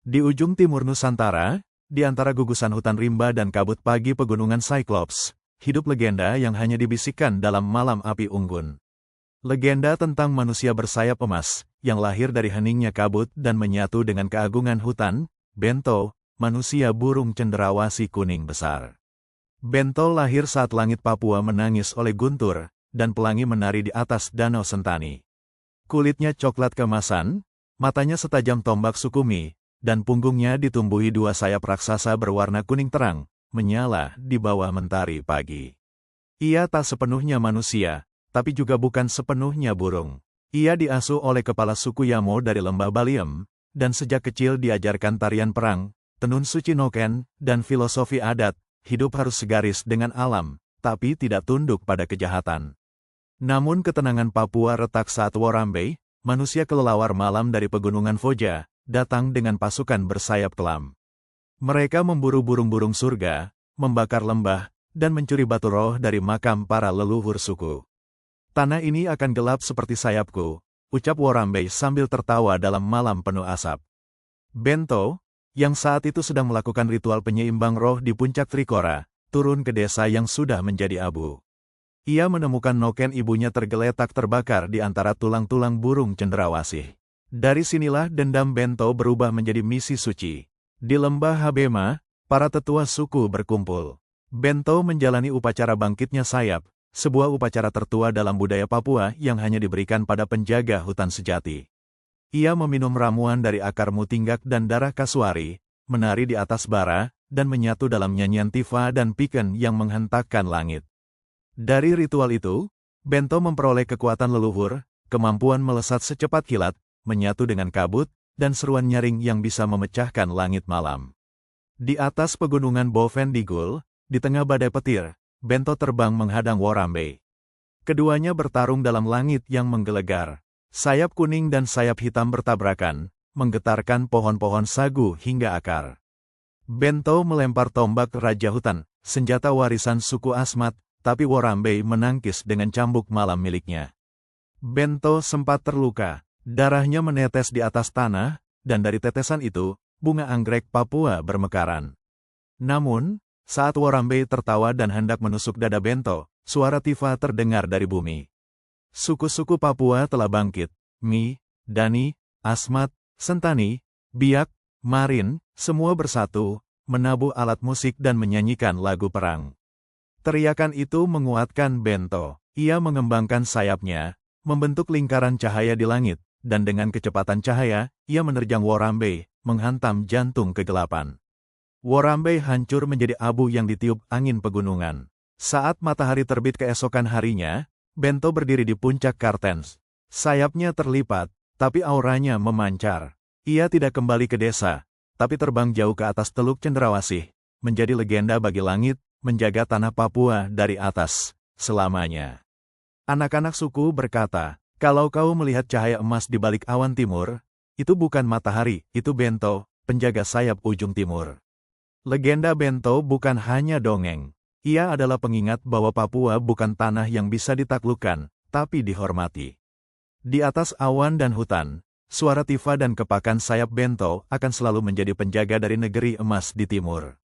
Di ujung timur Nusantara, di antara gugusan hutan rimba dan kabut pagi pegunungan Cyclops, hidup legenda yang hanya dibisikkan dalam malam api unggun. Legenda tentang manusia bersayap emas, yang lahir dari heningnya kabut dan menyatu dengan keagungan hutan, Bento, manusia burung cenderawasih kuning besar. Bento lahir saat langit Papua menangis oleh guntur, dan pelangi menari di atas danau Sentani. Kulitnya coklat keemasan, matanya setajam tombak Sukumi, dan punggungnya ditumbuhi dua sayap raksasa berwarna kuning terang, menyala di bawah mentari pagi. Ia tak sepenuhnya manusia, tapi juga bukan sepenuhnya burung. Ia diasuh oleh kepala suku Yamo dari lembah Baliem, dan sejak kecil diajarkan tarian perang, tenun suci Noken, dan filosofi adat, hidup harus segaris dengan alam, tapi tidak tunduk pada kejahatan. Namun ketenangan Papua retak saat Worambe, manusia kelelawar malam dari pegunungan Foja, datang dengan pasukan bersayap kelam. Mereka memburu burung-burung surga, membakar lembah, dan mencuri batu roh dari makam para leluhur suku. Tanah ini akan gelap seperti sayapku, ucap Worambe sambil tertawa dalam malam penuh asap. Bento, yang saat itu sedang melakukan ritual penyeimbang roh di puncak Trikora, turun ke desa yang sudah menjadi abu. Ia menemukan noken ibunya tergeletak terbakar di antara tulang-tulang burung cenderawasih. Dari sinilah dendam Bento berubah menjadi misi suci. Di lembah Habema, para tetua suku berkumpul. Bento menjalani upacara bangkitnya sayap, sebuah upacara tertua dalam budaya Papua yang hanya diberikan pada penjaga hutan sejati. Ia meminum ramuan dari akar mutinggak dan darah kasuari, menari di atas bara, dan menyatu dalam nyanyian tifa dan piken yang menghentakkan langit. Dari ritual itu, Bento memperoleh kekuatan leluhur, kemampuan melesat secepat kilat, menyatu dengan kabut, dan seruan nyaring yang bisa memecahkan langit malam. Di atas pegunungan Bovendigul, di tengah badai petir, Bento terbang menghadang Worambe. Keduanya bertarung dalam langit yang menggelegar. Sayap kuning dan sayap hitam bertabrakan, menggetarkan pohon-pohon sagu hingga akar. Bento melempar tombak Raja Hutan, senjata warisan suku Asmat, tapi Worambe menangkis dengan cambuk malam miliknya. Bento sempat terluka. Darahnya menetes di atas tanah, dan dari tetesan itu, bunga anggrek Papua bermekaran. Namun, saat Worambe tertawa dan hendak menusuk dada Bento, suara tifa terdengar dari bumi. Suku-suku Papua telah bangkit. Mi, Dani, Asmat, Sentani, Biak, Marin, semua bersatu, menabuh alat musik dan menyanyikan lagu perang. Teriakan itu menguatkan Bento. Ia mengembangkan sayapnya, membentuk lingkaran cahaya di langit, dan dengan kecepatan cahaya, ia menerjang Worambe, menghantam jantung kegelapan. Worambe hancur menjadi abu yang ditiup angin pegunungan. Saat matahari terbit keesokan harinya, Bento berdiri di puncak Kartens. Sayapnya terlipat, tapi auranya memancar. Ia tidak kembali ke desa, tapi terbang jauh ke atas Teluk Cenderawasih, menjadi legenda bagi langit, menjaga tanah Papua dari atas, selamanya. Anak-anak suku berkata, kalau kau melihat cahaya emas di balik awan timur, itu bukan matahari, itu Bento, penjaga sayap ujung timur. Legenda Bento bukan hanya dongeng. Ia adalah pengingat bahwa Papua bukan tanah yang bisa ditaklukkan, tapi dihormati. Di atas awan dan hutan, suara tifa dan kepakan sayap Bento akan selalu menjadi penjaga dari negeri emas di timur.